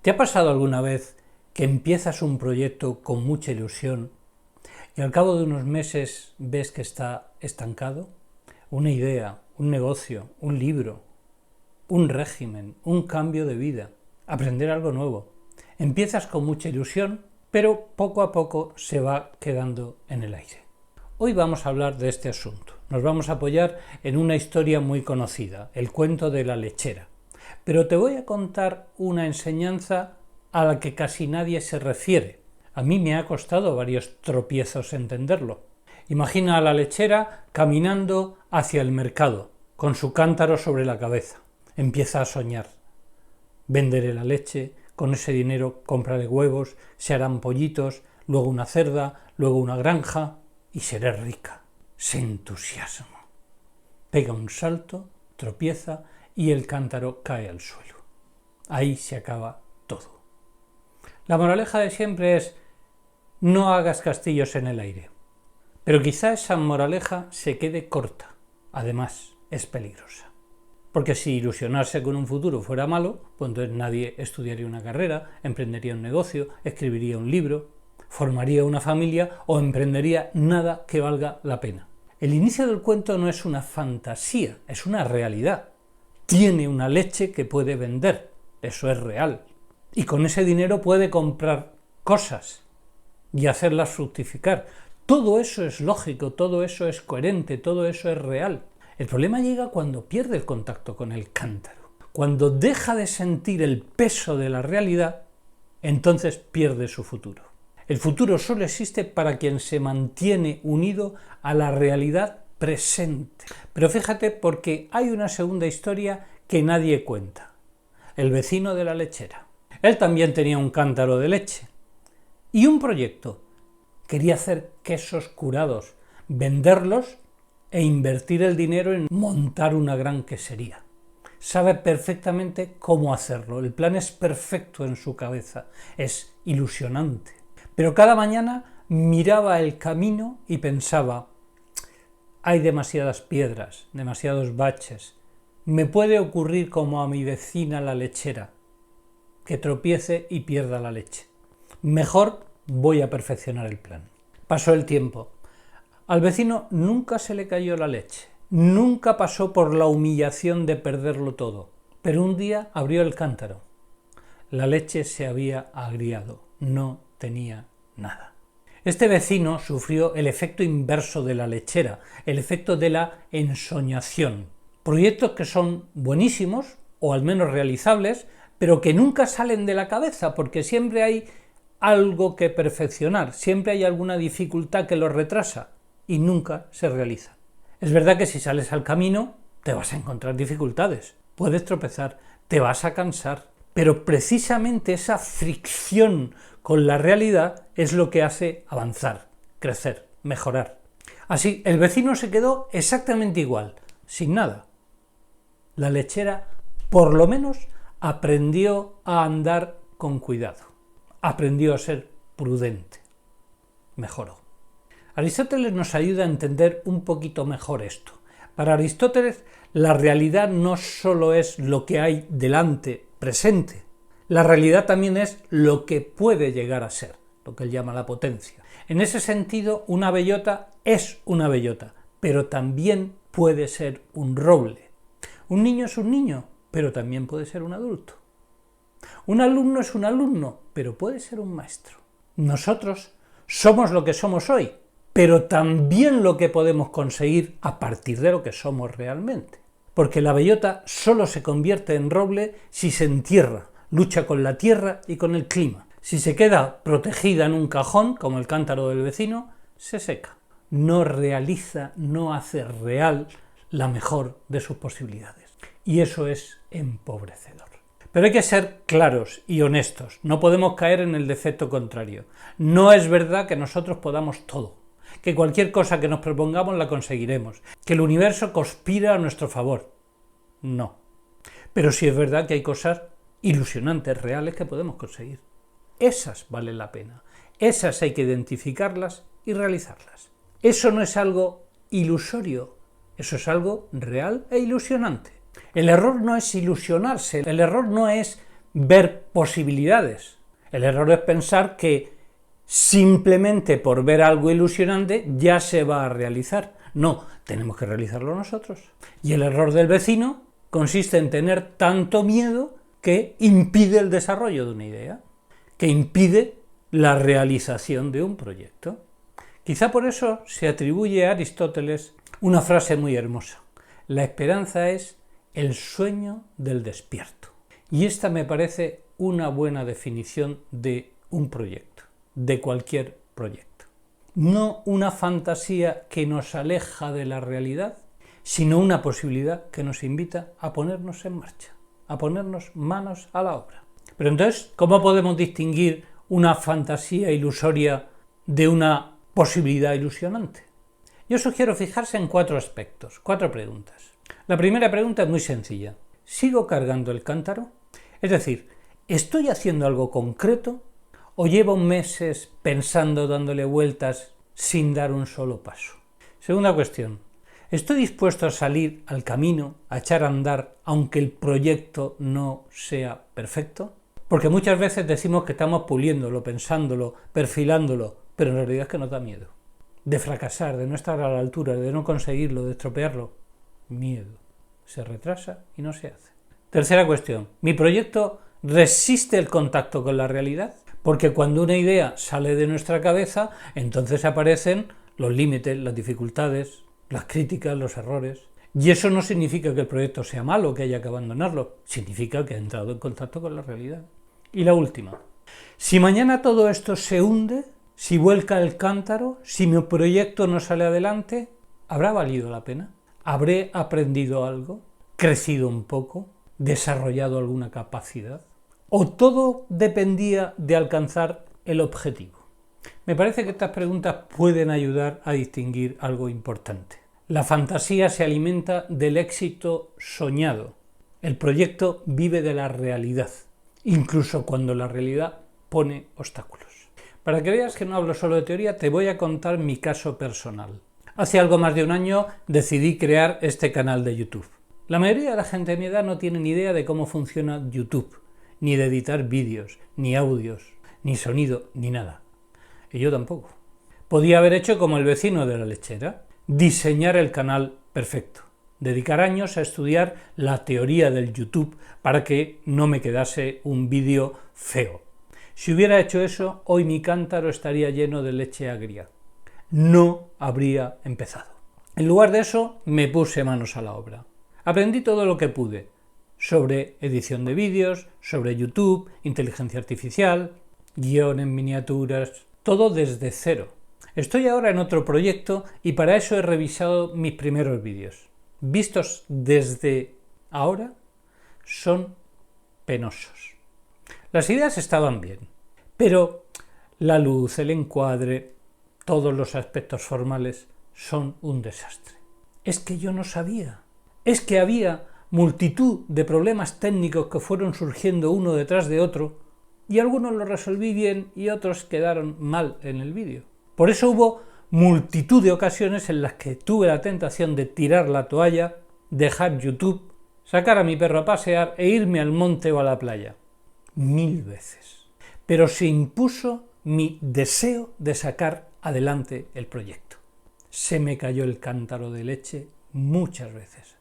¿Te ha pasado alguna vez que empiezas un proyecto con mucha ilusión y al cabo de unos meses ves que está estancado? Una idea, un negocio, un libro, un régimen, un cambio de vida, aprender algo nuevo. Empiezas con mucha ilusión, pero poco a poco se va quedando en el aire. Hoy vamos a hablar de este asunto. Nos vamos a apoyar en una historia muy conocida, el cuento de la lechera. Pero te voy a contar una enseñanza a la que casi nadie se refiere. A mí me ha costado varios tropiezos entenderlo. Imagina a la lechera caminando hacia el mercado, con su cántaro sobre la cabeza. Empieza a soñar. Venderé la leche, con ese dinero compraré huevos, se harán pollitos, luego una cerda, luego una granja y seré rica. Se entusiasma. Pega un salto, tropieza y el cántaro cae al suelo. Ahí se acaba todo. La moraleja de siempre es: no hagas castillos en el aire. Pero quizá esa moraleja se quede corta. Además, es peligrosa. Porque si ilusionarse con un futuro fuera malo, pues entonces nadie estudiaría una carrera, emprendería un negocio, escribiría un libro, formaría una familia o emprendería nada que valga la pena. El inicio del cuento no es una fantasía, es una realidad. Tiene una leche que puede vender, eso es real. Y con ese dinero puede comprar cosas y hacerlas fructificar. Todo eso es lógico, todo eso es coherente, todo eso es real. El problema llega cuando pierde el contacto con el cántaro. Cuando deja de sentir el peso de la realidad, entonces pierde su futuro. El futuro solo existe para quien se mantiene unido a la realidad presente. Pero fíjate, porque hay una segunda historia que nadie cuenta. El vecino de la lechera. Él también tenía un cántaro de leche y un proyecto. Quería hacer quesos curados, venderlos e invertir el dinero en montar una gran quesería. Sabe perfectamente cómo hacerlo, el plan es perfecto en su cabeza, es ilusionante. Pero cada mañana miraba el camino y pensaba: hay demasiadas piedras, demasiados baches. Me puede ocurrir como a mi vecina la lechera, que tropiece y pierda la leche. Mejor voy a perfeccionar el plan. Pasó el tiempo. Al vecino nunca se le cayó la leche, nunca pasó por la humillación de perderlo todo, pero un día abrió el cántaro. La leche se había agriado, no tenía nada. Este vecino sufrió el efecto inverso de la lechera, el efecto de la ensoñación. Proyectos que son buenísimos, o al menos realizables, pero que nunca salen de la cabeza, porque siempre hay algo que perfeccionar, siempre hay alguna dificultad que los retrasa y nunca se realiza. Es verdad que si sales al camino te vas a encontrar dificultades, puedes tropezar, te vas a cansar, pero precisamente esa fricción con la realidad es lo que hace avanzar, crecer, mejorar. Así, el vecino se quedó exactamente igual, sin nada. La lechera, por lo menos, aprendió a andar con cuidado, aprendió a ser prudente, mejoró. Aristóteles nos ayuda a entender un poquito mejor esto. Para Aristóteles, la realidad no solo es lo que hay delante, presente. La realidad también es lo que puede llegar a ser, lo que él llama la potencia. En ese sentido, una bellota es una bellota, pero también puede ser un roble. Un niño es un niño, pero también puede ser un adulto. Un alumno es un alumno, pero puede ser un maestro. Nosotros somos lo que somos hoy, pero también lo que podemos conseguir a partir de lo que somos realmente. Porque la bellota solo se convierte en roble si se entierra, lucha con la tierra y con el clima. Si se queda protegida en un cajón, como el cántaro del vecino, se seca. No realiza, no hace real la mejor de sus posibilidades. Y eso es empobrecedor. Pero hay que ser claros y honestos, no podemos caer en el defecto contrario. No es verdad que nosotros podamos todo, que cualquier cosa que nos propongamos la conseguiremos, que el universo conspira a nuestro favor. No. Pero sí es verdad que hay cosas ilusionantes, reales, que podemos conseguir. Esas valen la pena, esas hay que identificarlas y realizarlas. Eso no es algo ilusorio, eso es algo real e ilusionante. El error no es ilusionarse, el error no es ver posibilidades. El error es pensar que simplemente por ver algo ilusionante ya se va a realizar. No, tenemos que realizarlo nosotros. Y el error del vecino consiste en tener tanto miedo que impide el desarrollo de una idea, que impide la realización de un proyecto. Quizá por eso se atribuye a Aristóteles una frase muy hermosa: la esperanza es el sueño del despierto. Y esta me parece una buena definición de un proyecto, de cualquier proyecto. No una fantasía que nos aleja de la realidad, sino una posibilidad que nos invita a ponernos en marcha, a ponernos manos a la obra. Pero entonces, ¿cómo podemos distinguir una fantasía ilusoria de una posibilidad ilusionante? Yo sugiero fijarse en 4 aspectos, 4 preguntas. La primera pregunta es muy sencilla. ¿Sigo cargando el cántaro? Es decir, ¿estoy haciendo algo concreto o llevo meses pensando, dándole vueltas, sin dar un solo paso? Segunda cuestión. ¿Estoy dispuesto a salir al camino, a echar a andar, aunque el proyecto no sea perfecto? Porque muchas veces decimos que estamos puliéndolo, pensándolo, perfilándolo, pero en realidad es que nos da miedo. De fracasar, de no estar a la altura, de no conseguirlo, de estropearlo. Miedo. Se retrasa y no se hace. Tercera cuestión. ¿Mi proyecto resiste el contacto con la realidad? Porque cuando una idea sale de nuestra cabeza, entonces aparecen los límites, las dificultades, las críticas, los errores. Y eso no significa que el proyecto sea malo, que haya que abandonarlo. Significa que ha entrado en contacto con la realidad. Y la última. Si mañana todo esto se hunde, si vuelca el cántaro, si mi proyecto no sale adelante, ¿habrá valido la pena? ¿Habré aprendido algo? ¿Crecido un poco? ¿Desarrollado alguna capacidad? ¿O todo dependía de alcanzar el objetivo? Me parece que estas preguntas pueden ayudar a distinguir algo importante. La fantasía se alimenta del éxito soñado. El proyecto vive de la realidad, incluso cuando la realidad pone obstáculos. Para que veas que no hablo solo de teoría, te voy a contar mi caso personal. Hace algo más de un año decidí crear este canal de YouTube. La mayoría de la gente de mi edad no tiene ni idea de cómo funciona YouTube, ni de editar vídeos, ni audios, ni sonido, ni nada. Y yo tampoco. Podía haber hecho como el vecino de la lechera, diseñar el canal perfecto, dedicar años a estudiar la teoría del YouTube para que no me quedase un vídeo feo. Si hubiera hecho eso, hoy mi cántaro estaría lleno de leche agria. No habría empezado. En lugar de eso, me puse manos a la obra. Aprendí todo lo que pude sobre edición de vídeos, sobre YouTube, inteligencia artificial, guión en miniaturas, todo desde cero. Estoy ahora en otro proyecto y para eso he revisado mis primeros vídeos. Vistos desde ahora, son penosos. Las ideas estaban bien, pero la luz, el encuadre, todos los aspectos formales son un desastre. Es que yo no sabía. Es que había multitud de problemas técnicos que fueron surgiendo uno detrás de otro y algunos los resolví bien y otros quedaron mal en el vídeo. Por eso hubo multitud de ocasiones en las que tuve la tentación de tirar la toalla, dejar YouTube, sacar a mi perro a pasear e irme al monte o a la playa. 1000 veces. Pero se impuso mi deseo de sacar adelante el proyecto. Se me cayó el cántaro de leche muchas veces.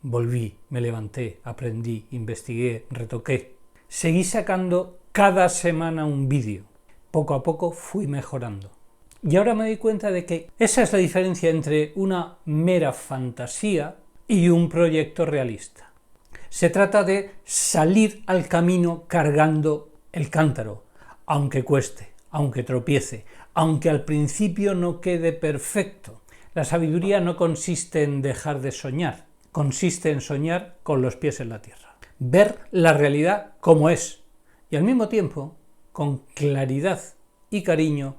Volví, me levanté, aprendí, investigué, retoqué. Seguí sacando cada semana un vídeo. Poco a poco fui mejorando. Y ahora me doy cuenta de que esa es la diferencia entre una mera fantasía y un proyecto realista. Se trata de salir al camino cargando el cántaro, aunque cueste, aunque tropiece, aunque al principio no quede perfecto. La sabiduría no consiste en dejar de soñar, consiste en soñar con los pies en la tierra. Ver la realidad como es y al mismo tiempo, con claridad y cariño,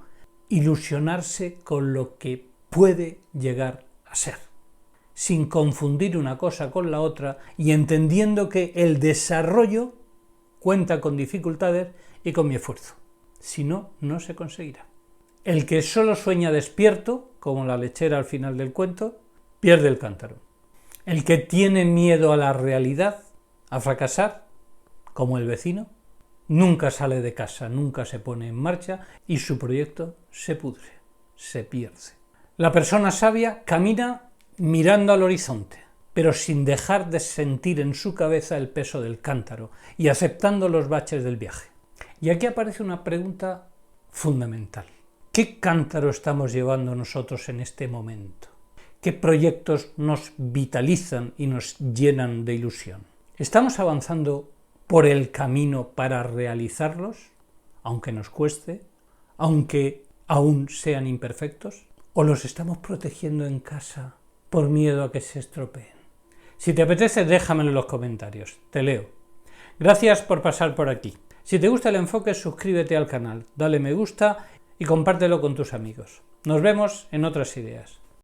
ilusionarse con lo que puede llegar a ser, sin confundir una cosa con la otra y entendiendo que el desarrollo cuenta con dificultades y con mi esfuerzo. Si no, no se conseguirá. El que solo sueña despierto, como la lechera al final del cuento, pierde el cántaro. El que tiene miedo a la realidad, a fracasar, como el vecino, nunca sale de casa, nunca se pone en marcha y su proyecto se pudre, se pierde. La persona sabia camina mirando al horizonte, pero sin dejar de sentir en su cabeza el peso del cántaro y aceptando los baches del viaje. Y aquí aparece una pregunta fundamental. ¿Qué cántaro estamos llevando nosotros en este momento? ¿Qué proyectos nos vitalizan y nos llenan de ilusión? ¿Estamos avanzando por el camino para realizarlos, aunque nos cueste, aunque aún sean imperfectos? ¿O los estamos protegiendo en casa por miedo a que se estropeen? Si te apetece, déjamelo en los comentarios, te leo. Gracias por pasar por aquí. Si te gusta el enfoque, suscríbete al canal, dale me gusta y compártelo con tus amigos. Nos vemos en otras ideas.